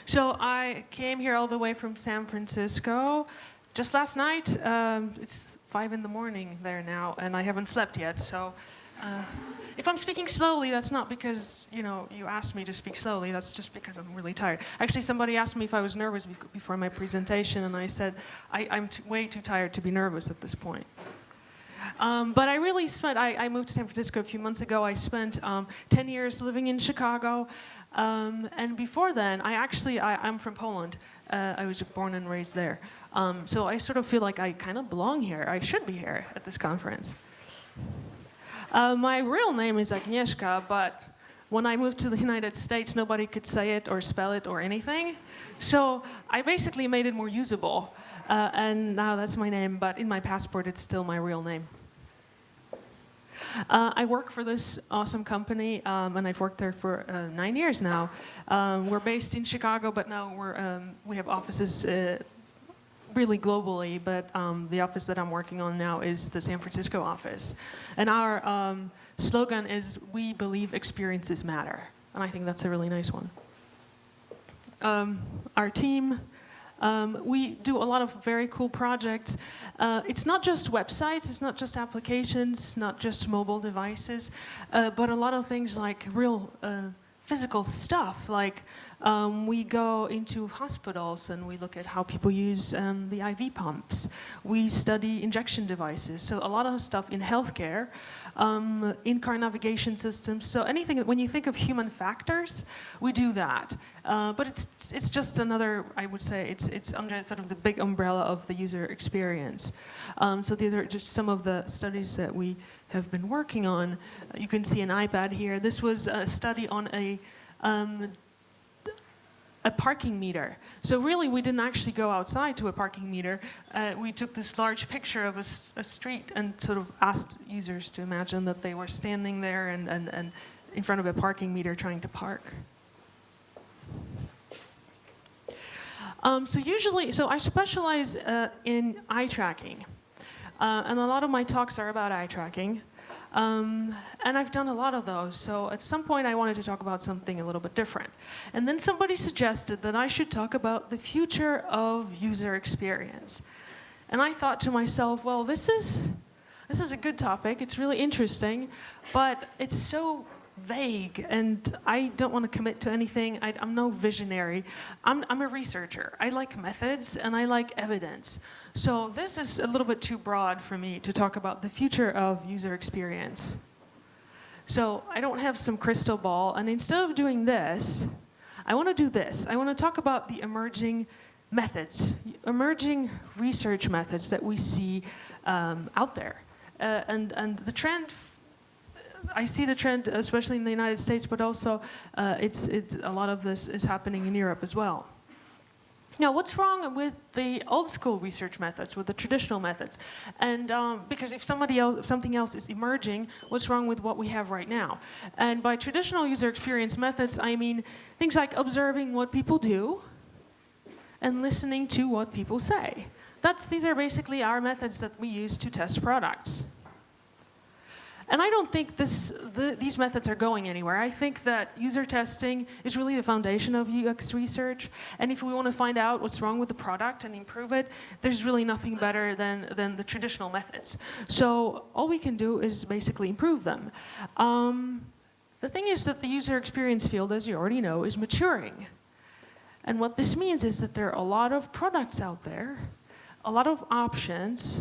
So I came here all the way from San Francisco just last night. It's 5 in the morning there now, and I haven't slept yet. So if I'm speaking slowly, that's not because you asked me to speak slowly. That's just because I'm really tired. Actually, somebody asked me if I was nervous before my presentation, and I said I'm way too tired to be nervous at this point. But I really spent, I moved to San Francisco a few months ago. I spent 10 years living in Chicago. And before then, I'm from Poland. I was born and raised there. So I sort of feel like I kind of belong here. I should be here at this conference. My real name is Agnieszka, but when I moved to the United States, nobody could say it or spell it or anything. So I basically made it more usable. And now that's my name, but in my passport, it's still my real name. I work for this awesome company, and I've worked there for 9 years now. We're based in Chicago, but now we have offices really globally, but the office that I'm working on now is the San Francisco office. And our slogan is, "We believe experiences matter." And I think that's a really nice one. Our team, we do a lot of very cool projects. It's not just websites, it's not just applications, not just mobile devices, but a lot of things like real physical stuff. Like we go into hospitals and we look at how people use the IV pumps. We study injection devices. So a lot of stuff in healthcare, in-car navigation systems. So anything, when you think of human factors, we do that. But it's just another, I would say, it's under sort of the big umbrella of the user experience. So these are just some of the studies that we have been working on. You can see an iPad here. This was a study on a parking meter. So really, we didn't actually go outside to a parking meter. We took this large picture of a street and sort of asked users to imagine that they were standing there and in front of a parking meter trying to park. So I specialize in eye tracking. And a lot of my talks are about eye tracking. And I've done a lot of those, so at some point I wanted to talk about something a little bit different. And then somebody suggested that I should talk about the future of user experience. And I thought to myself, well, this is a good topic, it's really interesting, but it's so vague, and I don't want to commit to anything. I'm no visionary. I'm a researcher. I like methods and I like evidence. So this is a little bit too broad for me to talk about the future of user experience. So I don't have some crystal ball, and instead of doing this, I want to do this. I want to talk about the emerging methods, emerging research methods that we see out there. And the trend, I see the trend, especially in the United States, but also it's a lot of this is happening in Europe as well. Now, what's wrong with the old school research methods, with the traditional methods? And because if something else is emerging, what's wrong with what we have right now? And by traditional user experience methods, I mean things like observing what people do and listening to what people say. These are basically our methods that we use to test products. And I don't think these methods are going anywhere. I think that user testing is really the foundation of UX research. And if we want to find out what's wrong with the product and improve it, there's really nothing better than the traditional methods. So all we can do is basically improve them. The thing is that the user experience field, as you already know, is maturing. And what this means is that there are a lot of products out there, a lot of options.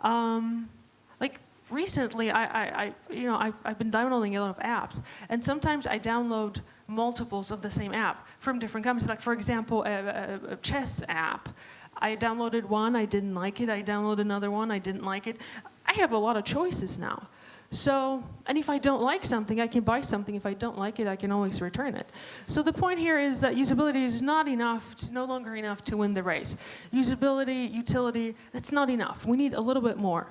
Like recently, I've been downloading a lot of apps, and sometimes I download multiples of the same app from different companies. Like, for example, a chess app. I downloaded one, I didn't like it. I downloaded another one, I didn't like it. I have a lot of choices now. So, and if I don't like something, I can buy something. If I don't like it, I can always return it. So the point here is that usability is not enough, no longer enough to win the race. Usability, utility, that's not enough. We need a little bit more.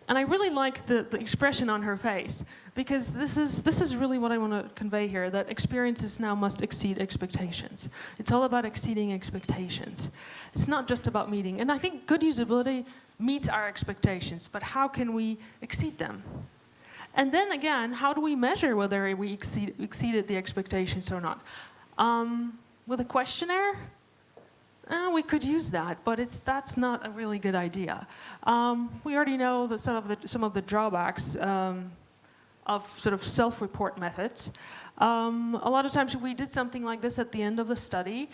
And I really like the expression on her face, because this is really what I want to convey here, that experiences now must exceed expectations. It's all about exceeding expectations. It's not just about meeting. And I think good usability meets our expectations, but how can we exceed them? And then again, how do we measure whether we exceeded the expectations or not? With a questionnaire, we could use that, but that's not a really good idea. We already know that some of the drawbacks of sort of self-report methods. A lot of times we did something like this at the end of the study.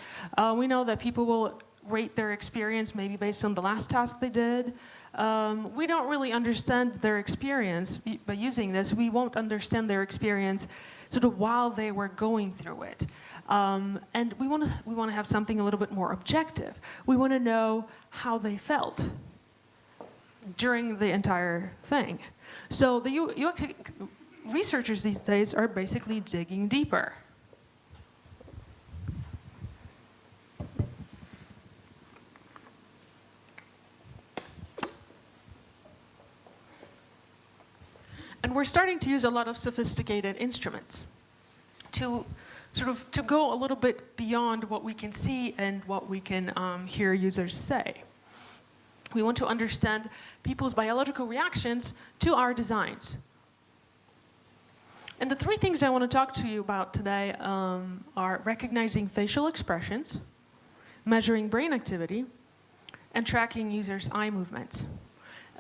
We know that people will rate their experience maybe based on the last task they did. We don't really understand their experience by using this. We won't understand their experience sort of while they were going through it. And we want to have something a little bit more objective. We want to know how they felt during the entire thing. So the UX researchers these days are basically digging deeper. And we're starting to use a lot of sophisticated instruments to go a little bit beyond what we can see and what we can hear users say. We want to understand people's biological reactions to our designs. And the three things I want to talk to you about today are recognizing facial expressions, measuring brain activity, and tracking users' eye movements.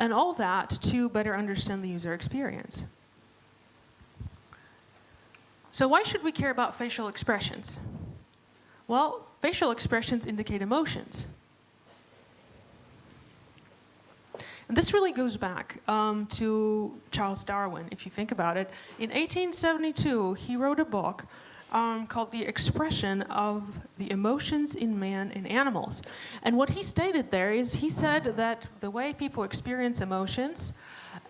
And all that to better understand the user experience. So why should we care about facial expressions? Well, facial expressions indicate emotions. And this really goes back to Charles Darwin, if you think about it. In 1872, he wrote a book called The Expression of the Emotions in Man and Animals. And what he stated there is, he said that the way people experience emotions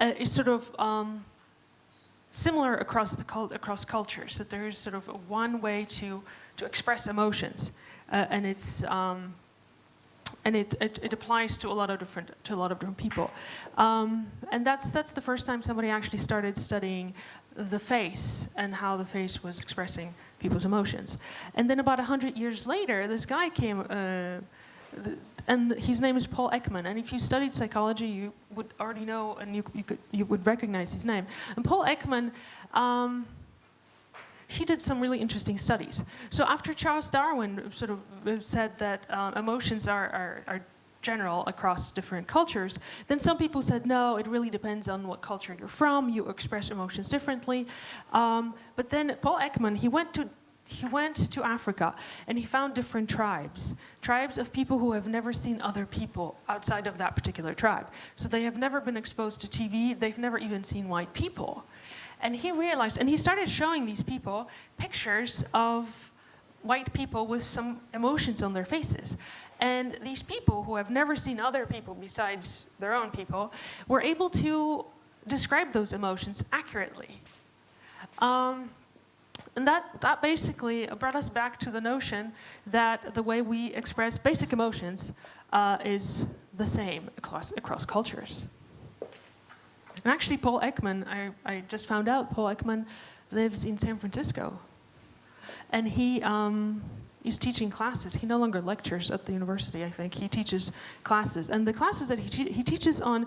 is sort of similar across cultures, that there is sort of one way to express emotions, and it applies to a lot of different people, and that's the first time somebody actually started studying the face and how the face was expressing people's emotions. And then about 100 years later, this guy came, and his name is Paul Ekman. And if you studied psychology, you would already know, and you would recognize his name. And Paul Ekman, he did some really interesting studies. So after Charles Darwin sort of said that emotions are general across different cultures, then some people said, no, it really depends on what culture you're from. You express emotions differently. But then Paul Ekman, he went to Africa, and he found different tribes of people who have never seen other people outside of that particular tribe. So they have never been exposed to TV. They've never even seen white people. And he realized, and he started showing these people pictures of white people with some emotions on their faces. And these people who have never seen other people besides their own people were able to describe those emotions accurately. And that basically brought us back to the notion that the way we express basic emotions is the same across cultures. And actually, Paul Ekman, I just found out, Paul Ekman lives in San Francisco. And he is teaching classes. He no longer lectures at the university, I think. He teaches classes. And the classes that he teaches on,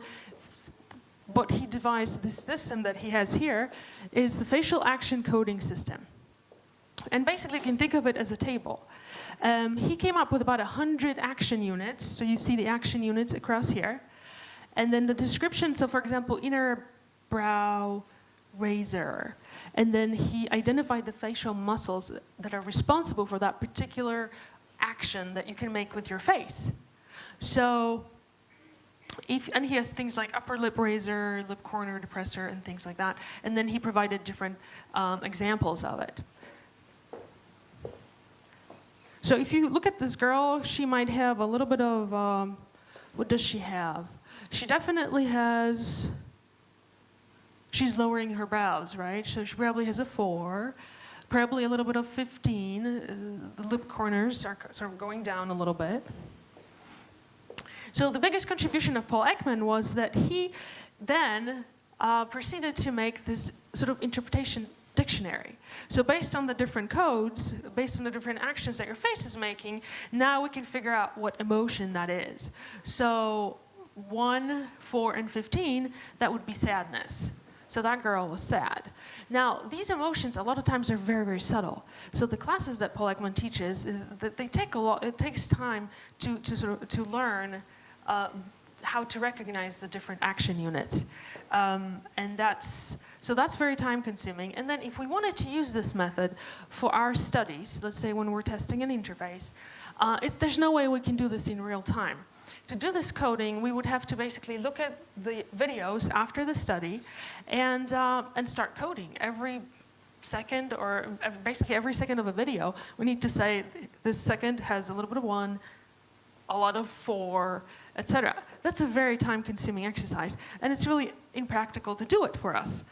what he devised, this system that he has here, is the facial action coding system. And basically, you can think of it as a table. He came up with about 100 action units. So you see the action units across here. And then the description, so for example, inner brow razor. And then he identified the facial muscles that are responsible for that particular action that you can make with your face. So, and he has things like upper lip raiser, lip corner depressor, and things like that. And then he provided different examples of it. So if you look at this girl, she might have a little bit of, what does she have? She definitely has, she's lowering her brows, right? So she probably has a 4, probably a little bit of 15. The lip corners are sort of going down a little bit. So the biggest contribution of Paul Ekman was that he then proceeded to make this sort of interpretation dictionary. So based on the different codes, based on the different actions that your face is making, now we can figure out what emotion that is. So 1, 4, and 15, that would be sadness. So that girl was sad. Now, these emotions a lot of times are very, very subtle. So the classes that Paul Ekman teaches is that they take a lot. It takes time to learn how to recognize the different action units, and that's very time consuming. And then if we wanted to use this method for our studies, let's say when we're testing an interface, there's no way we can do this in real time. To do this coding, we would have to basically look at the videos after the study and start coding. Every second, or basically every second of a video, we need to say this second has a little bit of 1, a lot of 4, etc. That's a very time-consuming exercise, and it's really impractical to do it for us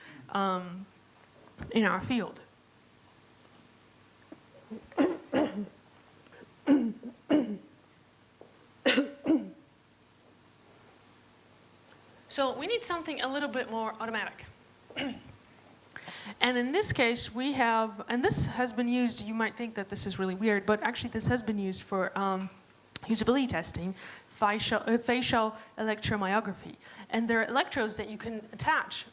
in our field. So we need something a little bit more automatic. And in this case, we have, and this has been used, you might think that this is really weird, but actually this has been used for usability testing, facial electromyography. And there are electrodes that you can attach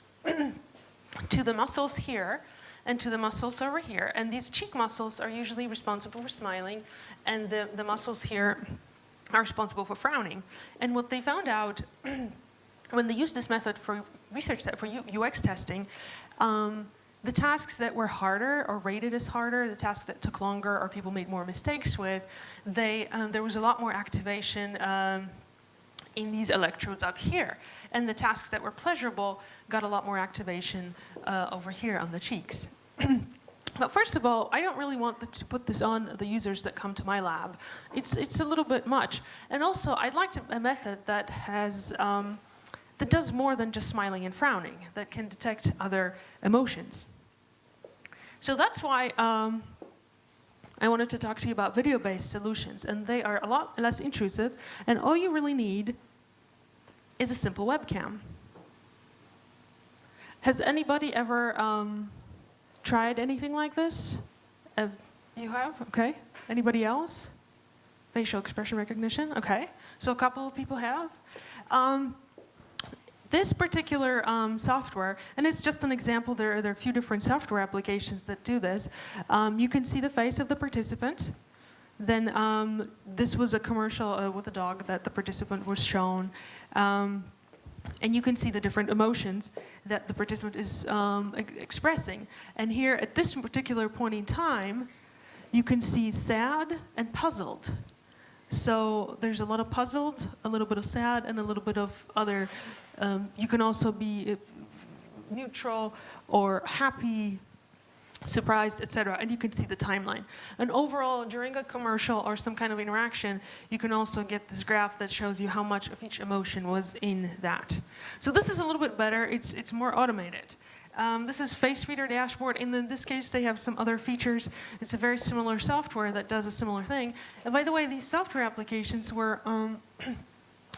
to the muscles here and to the muscles over here. And these cheek muscles are usually responsible for smiling, and the muscles here are responsible for frowning. And what they found out when they used this method for research, for UX testing, the tasks that were harder or rated as harder, the tasks that took longer or people made more mistakes with, there was a lot more activation in these electrodes up here. And the tasks that were pleasurable got a lot more activation over here on the cheeks. But first of all, I don't really want to put this on the users that come to my lab. It's a little bit much. And also, I'd like a method that has that does more than just smiling and frowning, that can detect other emotions. So that's why I wanted to talk to you about video-based solutions, and they are a lot less intrusive, and all you really need is a simple webcam. Has anybody ever tried anything like this? You have? Okay. Anybody else? Facial expression recognition? Okay. So a couple of people have. This particular software, and it's just an example, there are a few different software applications that do this. You can see the face of the participant. Then this was a commercial with a dog that the participant was shown. And you can see the different emotions that the participant is expressing. And here, at this particular point in time, you can see sad and puzzled. So there's a lot of puzzled, a little bit of sad, and a little bit of other. You can also be neutral or happy, surprised, etc. And you can see the timeline. And overall, during a commercial or some kind of interaction, you can also get this graph that shows you how much of each emotion was in that. So this is a little bit better. It's more automated. This is Face Reader Dashboard, and in this case, they have some other features. It's a very similar software that does a similar thing. And by the way, these software applications were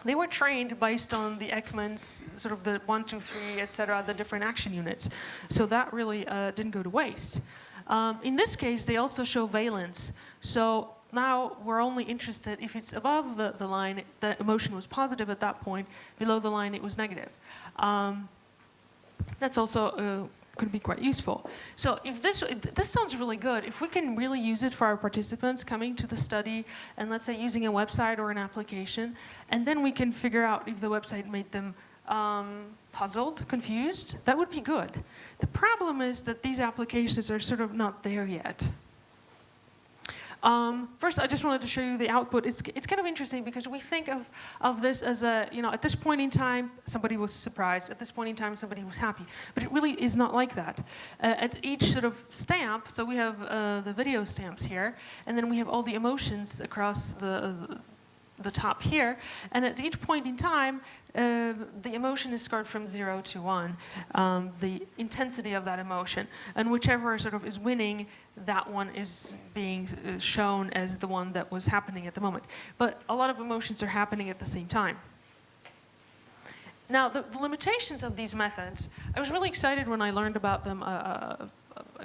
they were trained based on the Ekman's sort of the 1, 2, 3, etc., the different action units. So that really didn't go to waste. In this case, they also show valence. So now we're only interested if it's above the line, the emotion was positive at that point. Below the line, it was negative. That's also could be quite useful. So if this sounds really good, if we can really use it for our participants coming to the study, and let's say using a website or an application, and then we can figure out if the website made them puzzled, confused, that would be good. The problem is that these applications are sort of not there yet. First, I just wanted to show you the output. It's kind of interesting because we think of this as a, at this point in time, somebody was surprised. At this point in time, somebody was happy. But it really is not like that. At each sort of stamp, so we have the video stamps here, and then we have all the emotions across the top here. And at each point in time, the emotion is scored from 0 to 1, the intensity of that emotion. And whichever sort of is winning, that one is being shown as the one that was happening at the moment. But a lot of emotions are happening at the same time. Now, the limitations of these methods, I was really excited when I learned about them a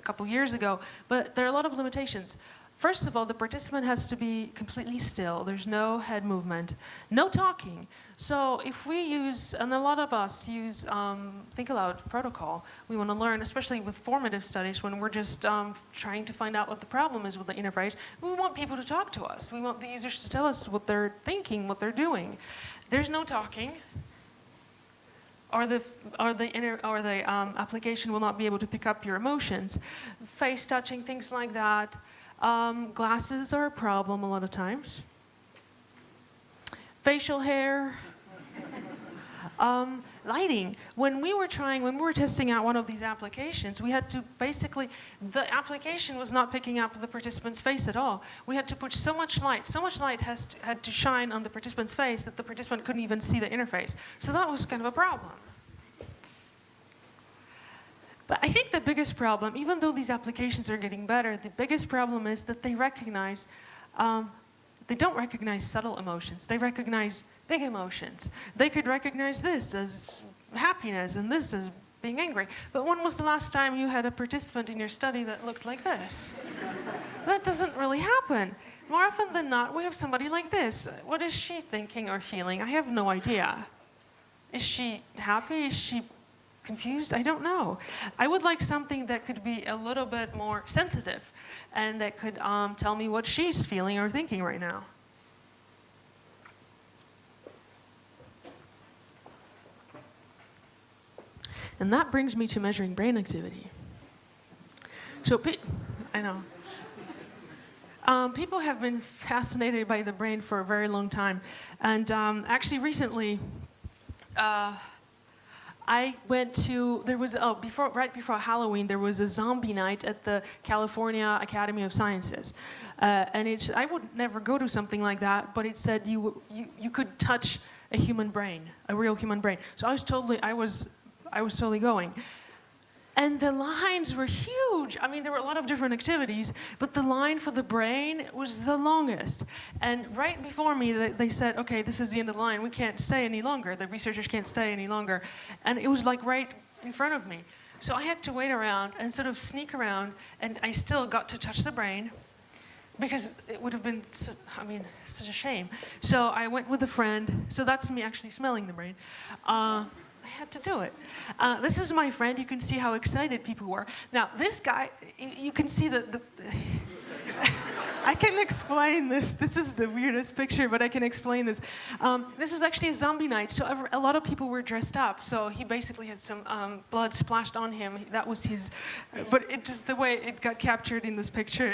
couple years ago, but there are a lot of limitations. First of all, the participant has to be completely still. There's no head movement, no talking. So if we use, and a lot of us use Think Aloud protocol, we want to learn, especially with formative studies, when we're just trying to find out what the problem is with the interface, we want people to talk to us. We want the users to tell us what they're thinking, what they're doing. There's no talking. Or the application will not be able to pick up your emotions. Face touching, things like that. Glasses are a problem a lot of times. Facial hair. Lighting. When we were testing out one of these applications, we had to basically, the application was not picking up the participant's face at all. We had to put so much light had to shine on the participant's face that the participant couldn't even see the interface. So that was kind of a problem. But I think the biggest problem, even though these applications are getting better, the biggest problem is that they don't recognize subtle emotions. They recognize big emotions. They could recognize this as happiness and this as being angry. But when was the last time you had a participant in your study that looked like this? That doesn't really happen. More often than not, we have somebody like this. What is she thinking or feeling? I have no idea. Is she happy? Is she confused? I don't know. I would like something that could be a little bit more sensitive and that could tell me what she's feeling or thinking right now. And that brings me to measuring brain activity. So, I know. People have been fascinated by the brain for a very long time. And actually recently, I went to, right before Halloween, there was a zombie night at the California Academy of Sciences. And I would never go to something like that, but it said you could touch a human brain, a real human brain. So I was totally going. And the lines were huge. I mean, there were a lot of different activities, but the line for the brain was the longest. And right before me, they said, okay, this is the end of the line. We can't stay any longer. The researchers can't stay any longer. And it was like right in front of me. So I had to wait around and sort of sneak around, and I still got to touch the brain because it would have been, such a shame. So I went with a friend. So that's me actually smelling the brain. I had to do it. This is my friend. You can see how excited people were. Now, this guy, you can see the I can explain this. This is the weirdest picture, but I can explain this. This was actually a zombie night, so a lot of people were dressed up. So he basically had some blood splashed on him. That was his, but it just, the way it got captured in this picture,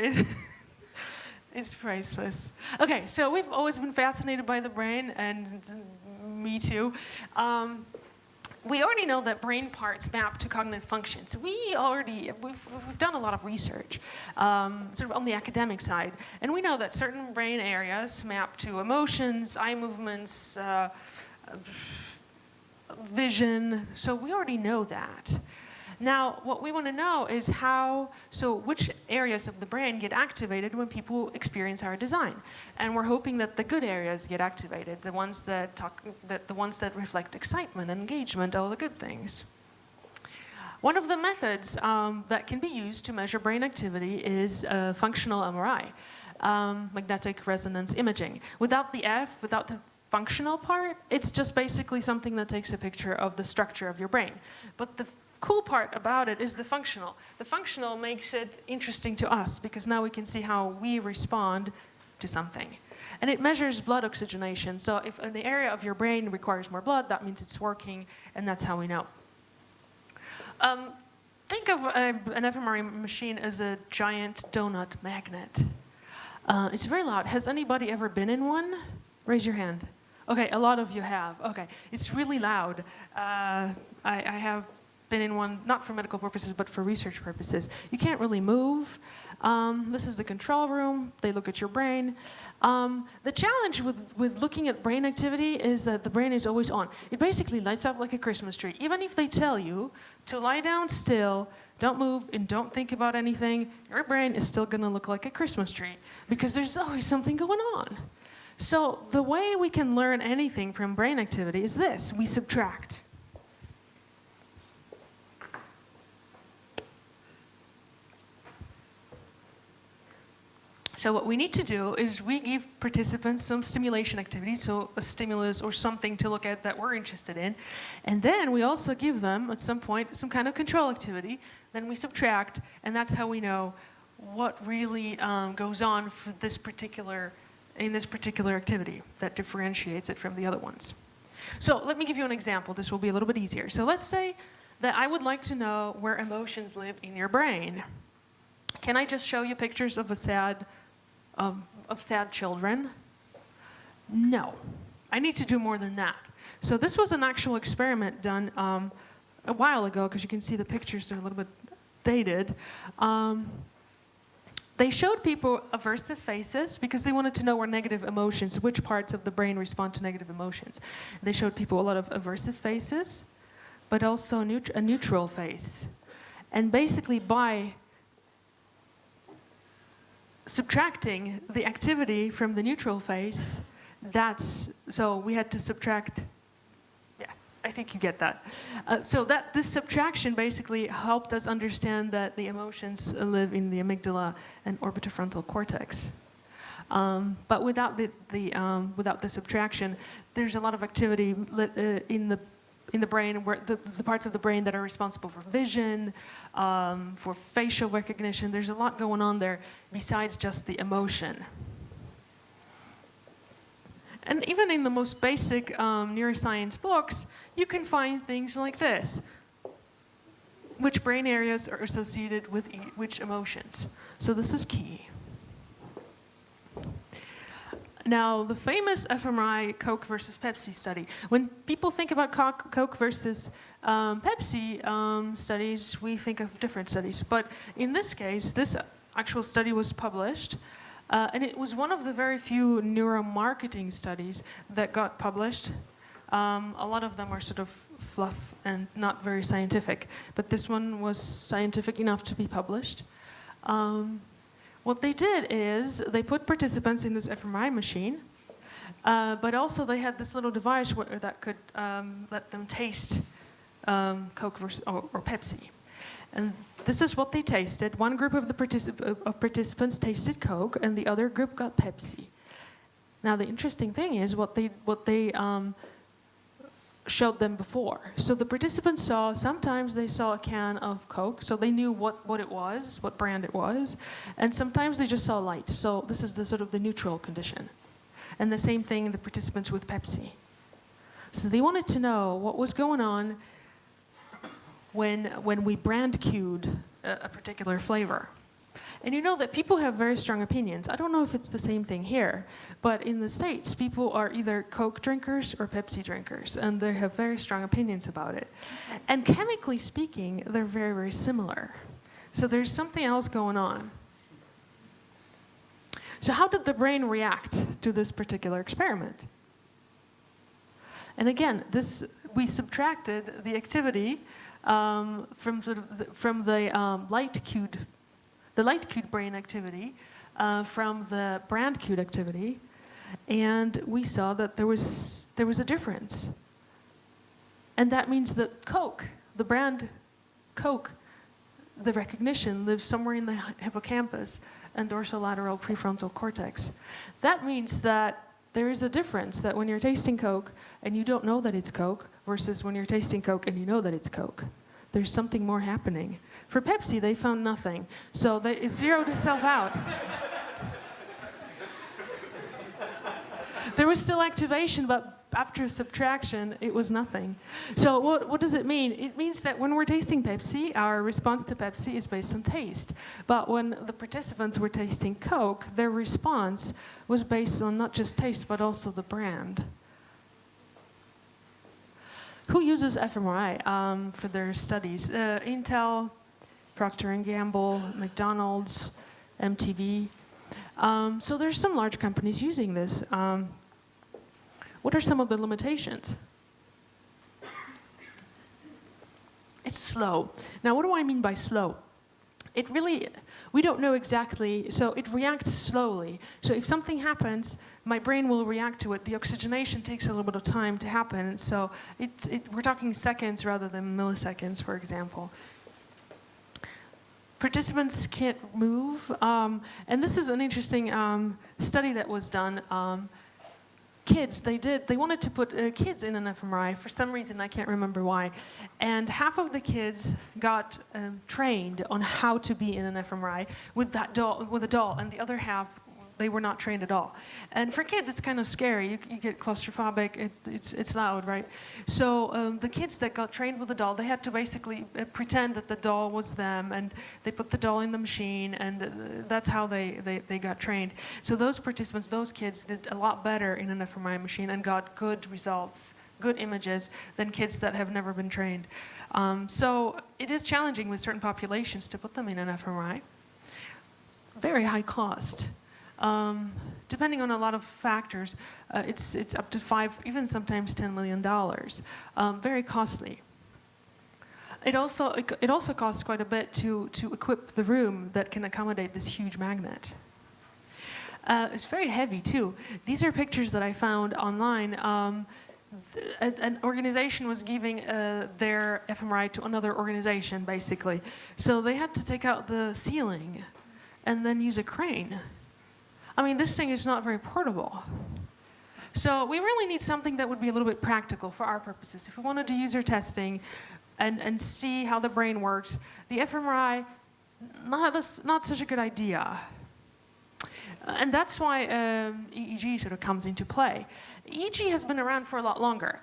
it's priceless. Okay, so we've always been fascinated by the brain, and me too. We already know that brain parts map to cognitive functions. We've done a lot of research, sort of on the academic side, and we know that certain brain areas map to emotions, eye movements, vision. So we already know that. Now, what we want to know is which areas of the brain get activated when people experience our design. And we're hoping that the good areas get activated, the ones that reflect excitement, engagement, all the good things. One of the methods that can be used to measure brain activity is functional MRI, magnetic resonance imaging. Without the F, without the functional part, it's just basically something that takes a picture of the structure of your brain. But the cool part about it is the functional. The functional makes it interesting to us because now we can see how we respond to something. And it measures blood oxygenation. So if an area of your brain requires more blood, that means it's working, and that's how we know. Think of an fMRI machine as a giant donut magnet. It's very loud. Has anybody ever been in one? Raise your hand. Okay, a lot of you have. Okay, it's really loud. I have been in one, not for medical purposes, but for research purposes. You can't really move. This is the control room. They look at your brain. The challenge with looking at brain activity is that the brain is always on. It basically lights up like a Christmas tree. Even if they tell you to lie down still, don't move, and don't think about anything, your brain is still gonna look like a Christmas tree because there's always something going on. So the way we can learn anything from brain activity is this: we subtract. So what we need to do is we give participants some stimulation activity, so a stimulus or something to look at that we're interested in. And then we also give them, at some point, some kind of control activity. Then we subtract, and that's how we know what really goes on for in this particular activity that differentiates it from the other ones. So let me give you an example. This will be a little bit easier. So let's say that I would like to know where emotions live in your brain. Can I just show you pictures of sad children? No. I need to do more than that. So this was an actual experiment done a while ago, because you can see the pictures are a little bit dated. They showed people aversive faces because they wanted to know where negative emotions, which parts of the brain respond to negative emotions. They showed people a lot of aversive faces, but also a neutral face. And basically by subtracting the activity from the neutral face, so we had to subtract, yeah, I think you get that. So this subtraction basically helped us understand that the emotions live in the amygdala and orbitofrontal cortex. But without the subtraction, there's a lot of activity in the brain, where the parts of the brain that are responsible for vision, for facial recognition. There's a lot going on there besides just the emotion. And even in the most basic neuroscience books, you can find things like this. Which brain areas are associated with which emotions? So this is key. Now, the famous fMRI Coke versus Pepsi study. When people think about Coke versus Pepsi studies, we think of different studies. But in this case, this actual study was published, and it was one of the very few neuromarketing studies that got published. A lot of them are sort of fluff and not very scientific, but this one was scientific enough to be published. What they did is they put participants in this fMRI machine, but also they had this little device that could let them taste Coke or Pepsi. And this is what they tasted. One group of participants tasted Coke, and the other group got Pepsi. Now the interesting thing is what they showed them before. So the participants sometimes they saw a can of Coke, so they knew what it was, what brand it was, and sometimes they just saw light. So this is the sort of the neutral condition. And the same thing the participants with Pepsi. So they wanted to know what was going on when we brand cued a particular flavor. And you know that people have very strong opinions. I don't know if it's the same thing here, but in the States, people are either Coke drinkers or Pepsi drinkers, and they have very strong opinions about it. And chemically speaking, they're very, very similar. So there's something else going on. So how did the brain react to this particular experiment? And again, we subtracted the activity from the light-cued brain activity from the brand-cued activity, and we saw that there was a difference. And that means that Coke, the brand Coke, the recognition lives somewhere in the hippocampus and dorsolateral prefrontal cortex. That means that there is a difference, that when you're tasting Coke and you don't know that it's Coke versus when you're tasting Coke and you know that it's Coke. There's something more happening. For Pepsi, they found nothing. So it zeroed itself out. There was still activation, but after subtraction, it was nothing. So what does it mean? It means that when we're tasting Pepsi, our response to Pepsi is based on taste. But when the participants were tasting Coke, their response was based on not just taste, but also the brand. Who uses fMRI for their studies? Intel, Procter & Gamble, McDonald's, MTV. So there's some large companies using this. What are some of the limitations? It's slow. Now, what do I mean by slow? We don't know exactly, so it reacts slowly. So if something happens, my brain will react to it. The oxygenation takes a little bit of time to happen, so we're talking seconds rather than milliseconds, for example. Participants can't move, and this is an interesting study that was done. Kids, they wanted to put kids in an fMRI for some reason, I can't remember why, and half of the kids got trained on how to be in an fMRI with a doll, and the other half they were not trained at all. And for kids, it's kind of scary. You get claustrophobic. It's loud, right? So the kids that got trained with the doll, they had to basically pretend that the doll was them, and they put the doll in the machine, and that's how they got trained. So those participants, those kids, did a lot better in an fMRI machine and got good results, good images, than kids that have never been trained. So it is challenging with certain populations to put them in an fMRI. Very high cost. Depending on a lot of factors, it's up to $5, even sometimes $10 million. Very costly. It also costs quite a bit to equip the room that can accommodate this huge magnet. It's very heavy too. These are pictures that I found online. An organization was giving their fMRI to another organization, basically. So they had to take out the ceiling and then use a crane. I mean, this thing is not very portable. So we really need something that would be a little bit practical for our purposes. If we wanted to do user testing and see how the brain works, the fMRI, not such a good idea. And that's why EEG sort of comes into play. EEG has been around for a lot longer.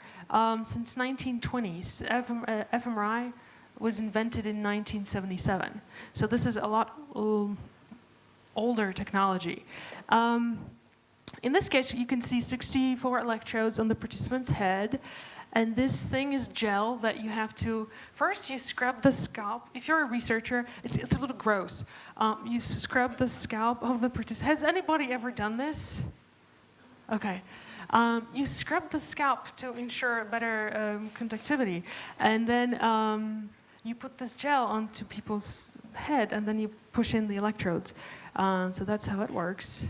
Since 1920s, fMRI was invented in 1977. So this is a lot older technology. In this case, you can see 64 electrodes on the participant's head, and this thing is gel that you have to, first you scrub the scalp. If you're a researcher, it's a little gross. You scrub the scalp of the participant. Has anybody ever done this? Okay. You scrub the scalp to ensure better conductivity, and then you put this gel onto people's head, and then you push in the electrodes. So that's how it works.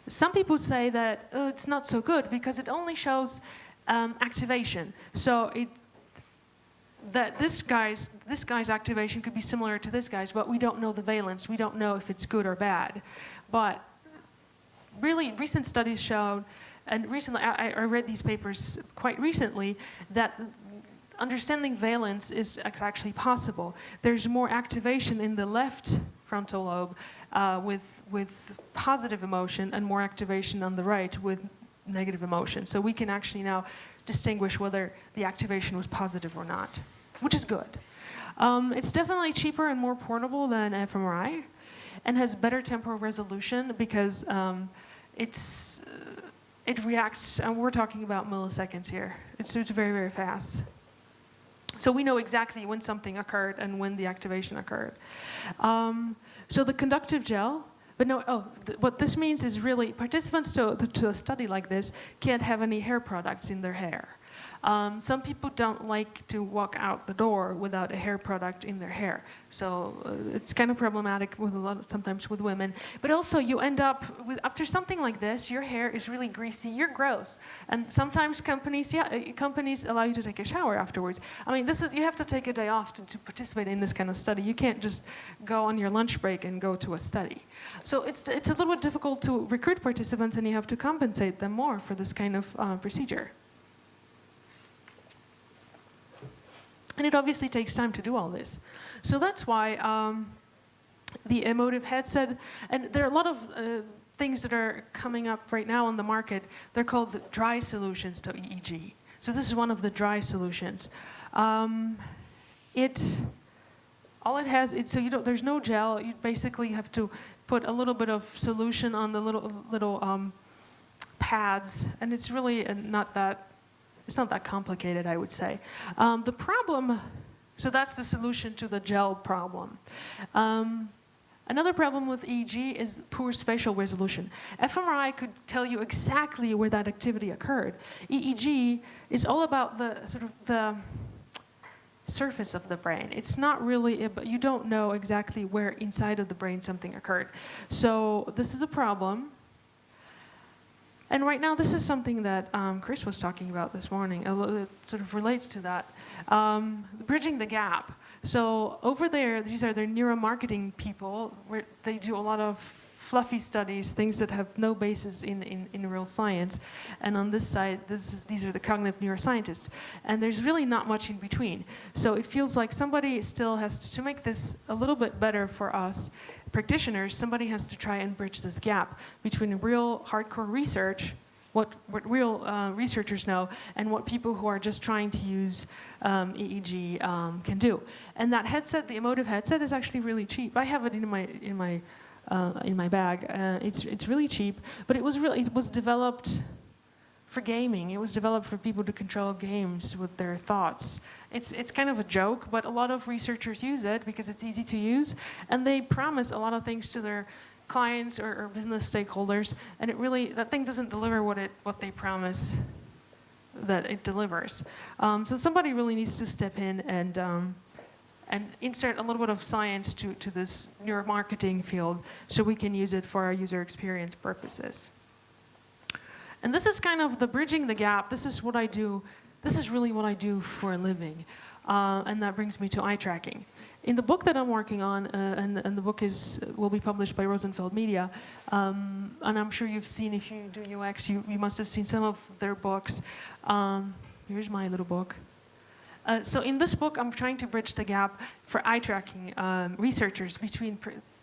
Some people say that it's not so good because it only shows activation. So this guy's activation could be similar to this guy's, but we don't know the valence. We don't know if it's good or bad. But really, recent studies showed, and recently I read these papers quite recently, that understanding valence is actually possible. There's more activation in the left frontal lobe with positive emotion, and more activation on the right with negative emotion. So we can actually now distinguish whether the activation was positive or not, which is good. It's definitely cheaper and more portable than fMRI, and has better temporal resolution because it reacts, and we're talking about milliseconds here. It's very, very fast. So we know exactly when something occurred and when the activation occurred. So the conductive gel, but no, what this means is really participants to a study like this can't have any hair products in their hair. Some people don't like to walk out the door without a hair product in their hair. So it's kind of problematic with sometimes with women. But also you end up with, after something like this, your hair is really greasy, you're gross. And sometimes companies allow you to take a shower afterwards. I mean, you have to take a day off to participate in this kind of study. You can't just go on your lunch break and go to a study. So it's a little bit difficult to recruit participants, and you have to compensate them more for this kind of procedure. And it obviously takes time to do all this. So that's why the emotive headset, and there are a lot of things that are coming up right now on the market. They're called the dry solutions to EEG. So this is one of the dry solutions. All it has, there's no gel. You basically have to put a little bit of solution on the little pads, and it's really it's not that complicated, I would say. The problem, so that's the solution to the gel problem. Another problem with EEG is poor spatial resolution. fMRI could tell you exactly where that activity occurred. EEG is all about the surface of the brain. It's not really, you don't know exactly where inside of the brain something occurred. So this is a problem. And right now, this is something that Chris was talking about this morning. It sort of relates to that. Bridging the gap. So over there, these are their neuromarketing people, where they do a lot of fluffy studies, things that have no basis in real science. And on this side, these are the cognitive neuroscientists. And there's really not much in between. So it feels like somebody still has to make this a little bit better for us practitioners, somebody has to try and bridge this gap between real hardcore research, what real researchers know, and what people who are just trying to use EEG can do. And that headset, the emotive headset, is actually really cheap. I have it in my bag. It's really cheap, but it was developed for gaming. It was developed for people to control games with their thoughts. It's kind of a joke, but a lot of researchers use it because it's easy to use, and they promise a lot of things to their clients or business stakeholders, and that thing doesn't deliver what they promise that it delivers. So somebody really needs to step in and insert a little bit of science to this neuromarketing field so we can use it for our user experience purposes. And this is kind of the bridging the gap. This is what I do. This is really what I do for a living. And that brings me to eye tracking. In the book that I'm working on, and the book will be published by Rosenfeld Media, and I'm sure you've seen, if you do UX, you must have seen some of their books. Here's my little book. So in this book, I'm trying to bridge the gap for eye tracking researchers between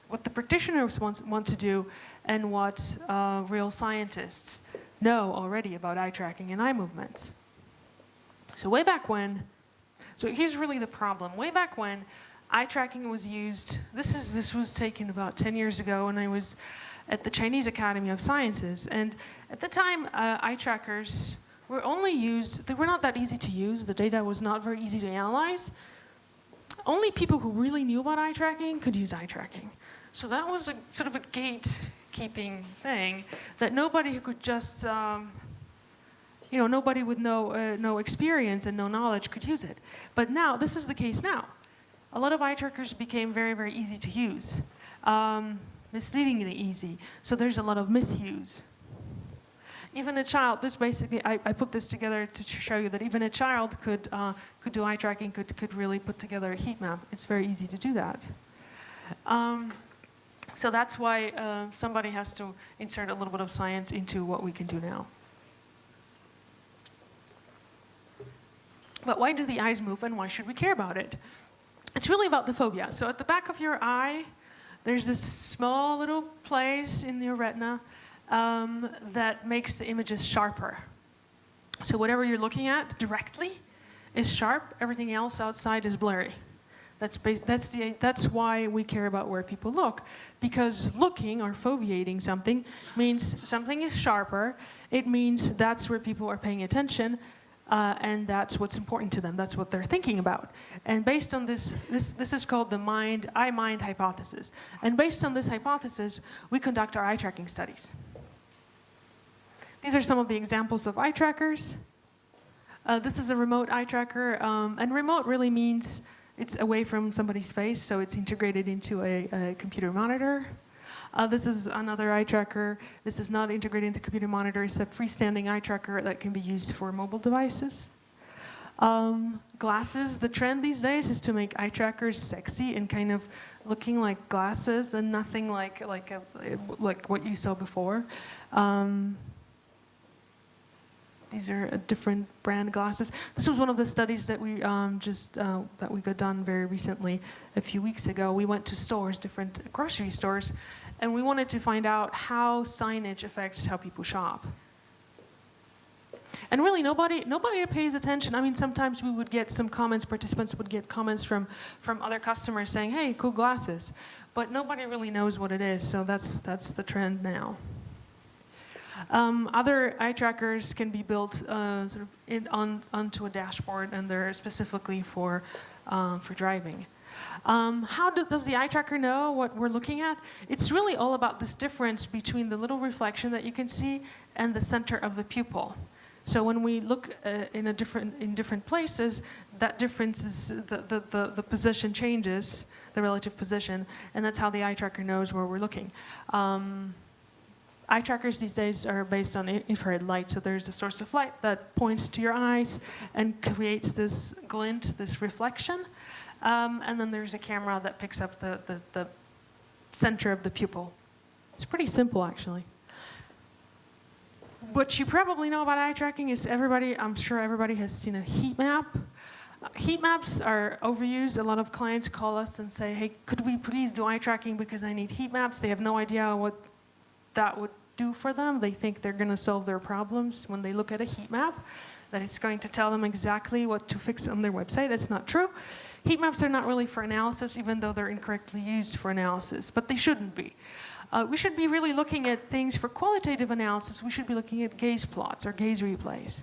what the practitioners want to do and what real scientists know already about eye tracking and eye movements. So way back when, so here's really the problem. Way back when, eye tracking was used, this was taken about 10 years ago when I was at the Chinese Academy of Sciences. And at the time, eye trackers were only used, they were not that easy to use. The data was not very easy to analyze. Only people who really knew about eye tracking could use eye tracking. So that was a sort of a gatekeeping thing that nobody who could just, nobody with no experience and no knowledge could use it. But now, this is the case now. A lot of eye trackers became very, very easy to use, misleadingly easy. So there's a lot of misuse. Even a child, this basically, I put this together to show you that even a child could do eye tracking, could really put together a heat map. It's very easy to do that. So that's why somebody has to insert a little bit of science into what we can do now. But why do the eyes move and why should we care about it? It's really about the phobia. So at the back of your eye, there's this small little place in your retina that makes the images sharper. So whatever you're looking at directly is sharp. Everything else outside is blurry. That's why we care about where people look. Because looking or foveating something means something is sharper. It means that's where people are paying attention. And that's what's important to them. That's what they're thinking about. And based on this is called the eye-mind hypothesis. And based on this hypothesis, we conduct our eye tracking studies. These are some of the examples of eye trackers. This is a remote eye tracker. And remote really means it's away from somebody's face, so it's integrated into a computer monitor. This is another eye tracker. This is not integrated into computer monitor. It's a freestanding eye tracker that can be used for mobile devices. Glasses. The trend these days is to make eye trackers sexy and kind of looking like glasses and nothing like what you saw before. These are different brand glasses. This was one of the studies that we that we got done very recently, a few weeks ago. We went to stores, different grocery stores, and we wanted to find out how signage affects how people shop. And really, nobody pays attention. I mean, sometimes we would get some comments. Participants would get comments from other customers saying, "Hey, cool glasses," but nobody really knows what it is. So that's the trend now. Other eye trackers can be built onto a dashboard, and they're specifically for driving. How does the eye tracker know what we're looking at? It's really all about this difference between the little reflection that you can see and the center of the pupil. So when we look in different places, that difference is the position changes, the relative position, and that's how the eye tracker knows where we're looking. Eye trackers these days are based on infrared light, so there's a source of light that points to your eyes and creates this glint, this reflection. And then there's a camera that picks up the center of the pupil. It's pretty simple, actually. What you probably know about eye tracking is I'm sure everybody has seen a heat map. Heat maps are overused. A lot of clients call us and say, hey, could we please do eye tracking because I need heat maps? They have no idea what that would do for them. They think they're going to solve their problems when they look at a heat map, that it's going to tell them exactly what to fix on their website. That's not true. Heat maps are not really for analysis, even though they're incorrectly used for analysis, but they shouldn't be. We should be really looking at things for qualitative analysis. We should be looking at gaze plots or gaze replays.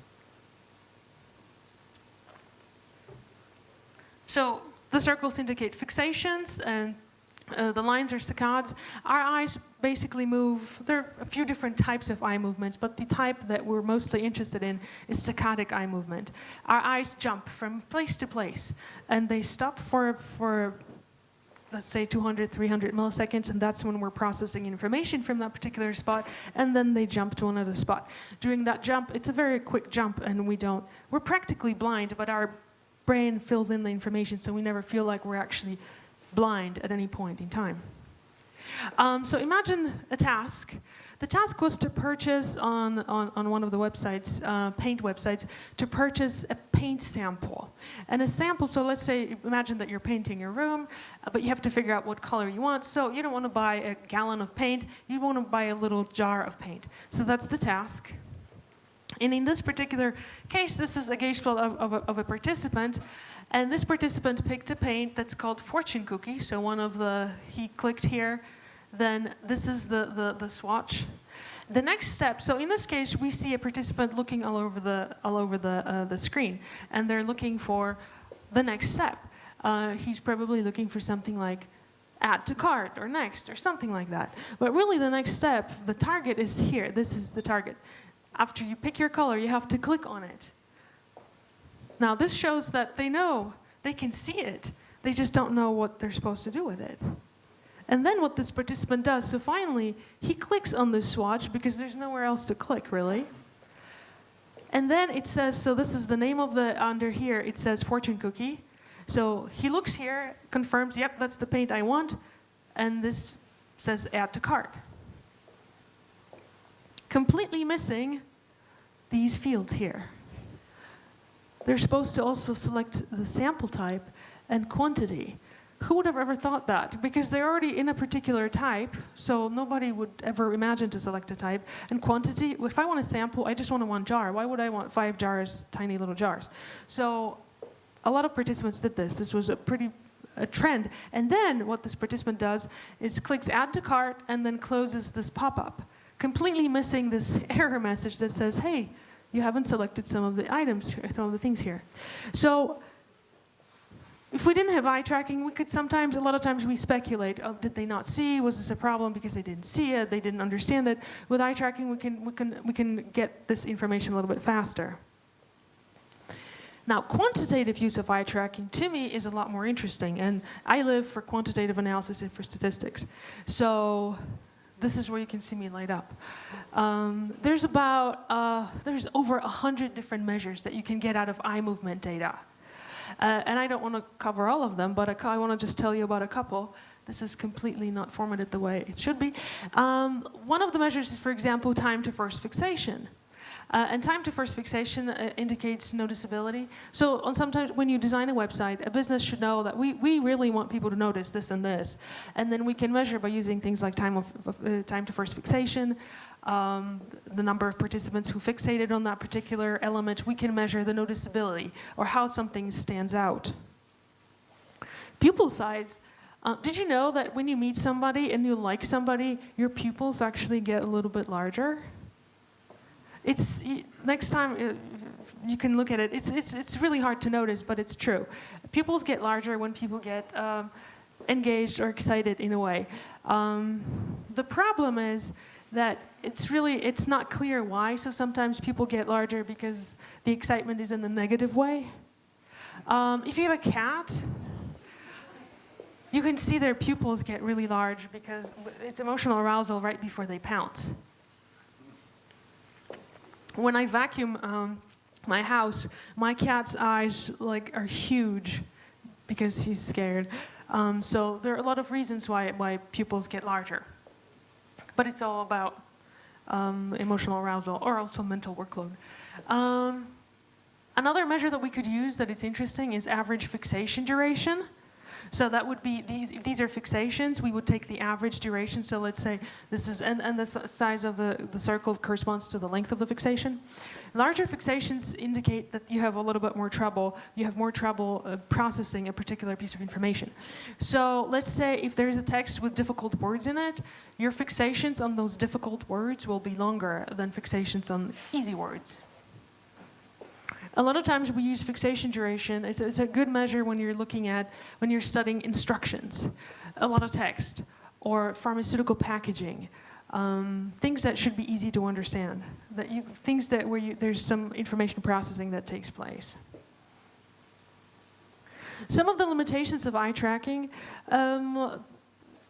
So the circles indicate fixations, and the lines are saccades. Our eyes basically move. There are a few different types of eye movements, but the type that we're mostly interested in is saccadic eye movement. Our eyes jump from place to place, and they stop for let's say 200, 300 milliseconds, and that's when we're processing information from that particular spot, and then they jump to another spot. During that jump, it's a very quick jump, and we're practically blind, but our brain fills in the information, so we never feel like we're actually blind at any point in time. So imagine a task. The task was to purchase on one of the websites, paint websites, to purchase a paint sample. And a sample, so let's say, imagine that you're painting your room, but you have to figure out what color you want. So you don't want to buy a gallon of paint, you want to buy a little jar of paint. So that's the task. And in this particular case, this is a gaze plot of a participant. And this participant picked a paint that's called fortune cookie. So he clicked here. Then this is the swatch. The next step, so in this case, we see a participant looking all over the screen, and they're looking for the next step. He's probably looking for something like add to cart or next or something like that. But really the next step, the target is here. This is the target. After you pick your color, you have to click on it. Now this shows that they know, they can see it. They just don't know what they're supposed to do with it. And then what this participant does, so finally, he clicks on this swatch because there's nowhere else to click, really. And then it says, so this is the name of under here, it says fortune cookie. So he looks here, confirms, yep, that's the paint I want, and this says add to cart. Completely missing these fields here. They're supposed to also select the sample type and quantity. Who would have ever thought that? Because they're already in a particular type, so nobody would ever imagine to select a type. And quantity, if I want a sample, I just want one jar. Why would I want 5 jars, tiny little jars? So a lot of participants did this. This was a trend. And then what this participant does is clicks add to cart and then closes this pop-up, completely missing this error message that says, hey, you haven't selected some of the items, some of the things here. So if we didn't have eye tracking, we could sometimes, a lot of times we speculate, oh, did they not see? Was this a problem because they didn't see it? They didn't understand it. With eye tracking, we can get this information a little bit faster. Now, quantitative use of eye tracking, to me, is a lot more interesting. And I live for quantitative analysis and for statistics. So this is where you can see me light up. There's over 100 different measures that you can get out of eye movement data. And I don't want to cover all of them, but I want to just tell you about a couple. This is completely not formatted the way it should be. One of the measures is, for example, time to first fixation. And time to first fixation indicates noticeability. So sometimes when you design a website, a business should know that we really want people to notice this and this. And then we can measure by using things like time to first fixation, the number of participants who fixated on that particular element. We can measure the noticeability or how something stands out. Pupil size. Did you know that when you meet somebody and you like somebody, your pupils actually get a little bit larger? Next time you can look at it. It's really hard to notice, but it's true. Pupils get larger when people get engaged or excited in a way. The problem is that it's not clear why. So sometimes people get larger because the excitement is in a negative way. If you have a cat, you can see their pupils get really large because it's emotional arousal right before they pounce. When I vacuum my house, my cat's eyes are huge. because he's scared. So there are a lot of reasons why pupils get larger. But it's all about emotional arousal or also mental workload. Another measure that we could use that it's interesting is average fixation duration. So that would be, if these are fixations, we would take the average duration. So let's say this is, and the size of the circle corresponds to the length of the fixation. Larger fixations indicate that you have a little bit more trouble. You have more trouble processing a particular piece of information. So let's say if there's a text with difficult words in it, your fixations on those difficult words will be longer than fixations on easy words. A lot of times we use fixation duration. It's a good measure when you're studying instructions, a lot of text, or pharmaceutical packaging, things that should be easy to understand, things that there's some information processing that takes place. Some of the limitations of eye tracking,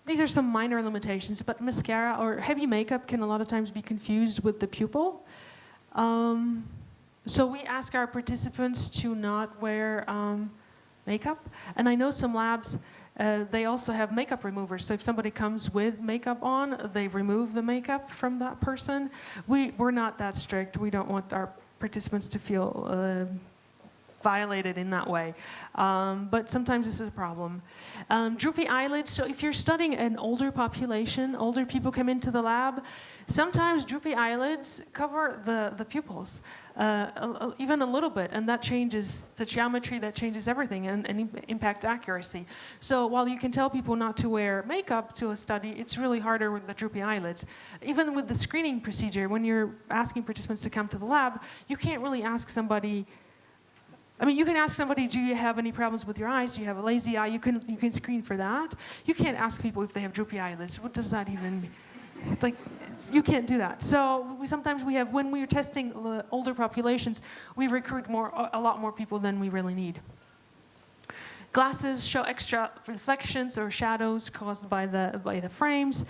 these are some minor limitations, but mascara or heavy makeup can a lot of times be confused with the pupil. So we ask our participants to not wear makeup. And I know some labs, they also have makeup removers. So if somebody comes with makeup on, they remove the makeup from that person. We're not that strict. We don't want our participants to feel violated in that way. But sometimes this is a problem. Droopy eyelids, so if you're studying an older population, older people come into the lab, sometimes droopy eyelids cover the pupils, even a little bit, and that changes the geometry, that changes everything, and impacts accuracy. So while you can tell people not to wear makeup to a study, it's really harder with the droopy eyelids. Even with the screening procedure, when you're asking participants to come to the lab, you can't really ask somebody, I mean, you can ask somebody, do you have any problems with your eyes? Do you have a lazy eye? You can screen for that. You can't ask people if they have droopy eyelids. What does that even mean? Like, you can't do that. So sometimes we have, when we're testing older populations, we recruit a lot more people than we really need. Glasses show extra reflections or shadows caused by the frames.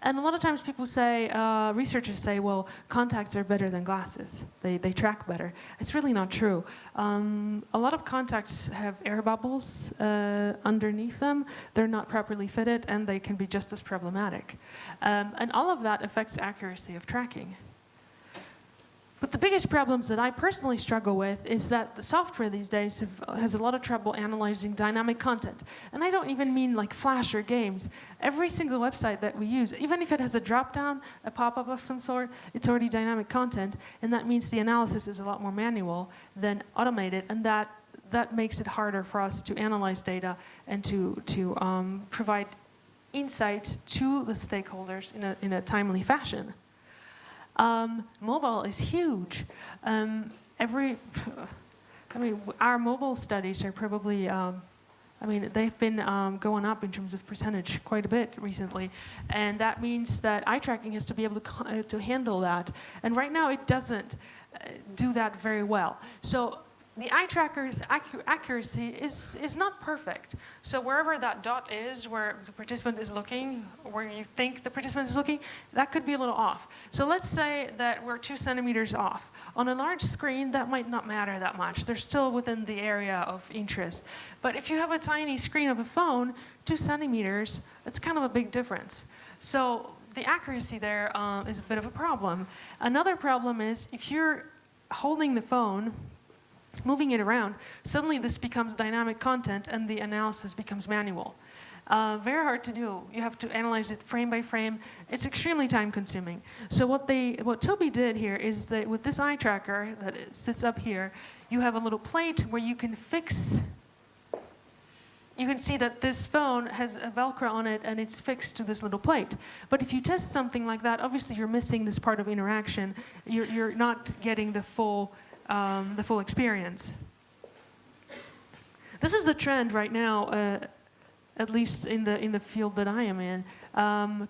And a lot of times people say, researchers say, well, contacts are better than glasses. They track better. It's really not true. A lot of contacts have air bubbles underneath them. They're not properly fitted, and they can be just as problematic. And all of that affects accuracy of tracking. But the biggest problems that I personally struggle with is that the software these days has a lot of trouble analyzing dynamic content. And I don't even mean like Flash or games. Every single website that we use, even if it has a drop-down, a pop-up of some sort, it's already dynamic content, and that means the analysis is a lot more manual than automated, and that makes it harder for us to analyze data and to provide insight to the stakeholders in a timely fashion. Mobile is huge. Our mobile studies are probably, they've been going up in terms of percentage quite a bit recently. And that means that eye tracking has to be able to handle that. And right now it doesn't do that very well. So the eye tracker's accuracy is not perfect. So wherever that dot is, where the participant is looking, where you think the participant is looking, that could be a little off. So let's say that we're 2 centimeters off. On a large screen, that might not matter that much. They're still within the area of interest. But if you have a tiny screen of a phone, 2 centimeters, it's kind of a big difference. So the accuracy there is a bit of a problem. Another problem is if you're holding the phone, moving it around, suddenly this becomes dynamic content and the analysis becomes manual. Very hard to do. You have to analyze it frame by frame. It's extremely time consuming. So what Toby did here is that with this eye tracker that sits up here, you have a little plate where you can fix. You can see that this phone has a Velcro on it and it's fixed to this little plate. But if you test something like that, obviously you're missing this part of interaction. You're not getting the full experience. This is the trend right now, at least in the field that I am in,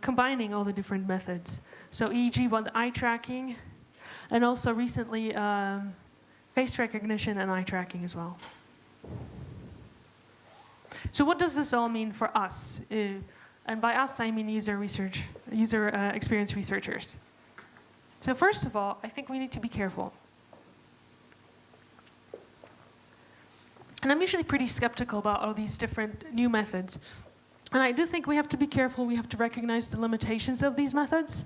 combining all the different methods. So EEG, the eye tracking, and also recently face recognition and eye tracking as well. So what does this all mean for us? And by us, I mean user experience researchers. So first of all, I think we need to be careful. And I'm usually pretty skeptical about all these different new methods. And I do think we have to be careful. We have to recognize the limitations of these methods.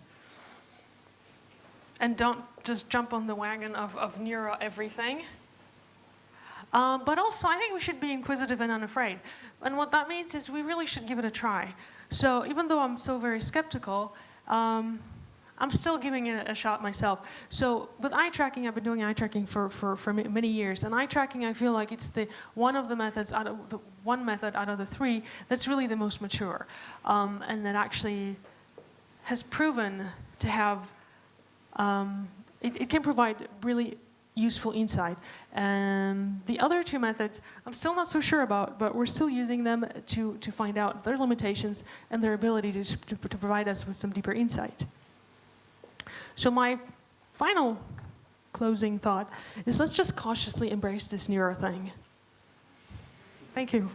And don't just jump on the wagon of neuro everything. But also, I think we should be inquisitive and unafraid. And what that means is we really should give it a try. So even though I'm so very skeptical, I'm still giving it a shot myself. So with eye tracking, I've been doing eye tracking for many years. And eye tracking, I feel like it's one method out of the three that's really the most mature, and that actually has proven to have, it can provide really useful insight. And the other two methods, I'm still not so sure about, but we're still using them to find out their limitations and their ability to provide us with some deeper insight. So my final closing thought is let's just cautiously embrace this neuro thing. Thank you.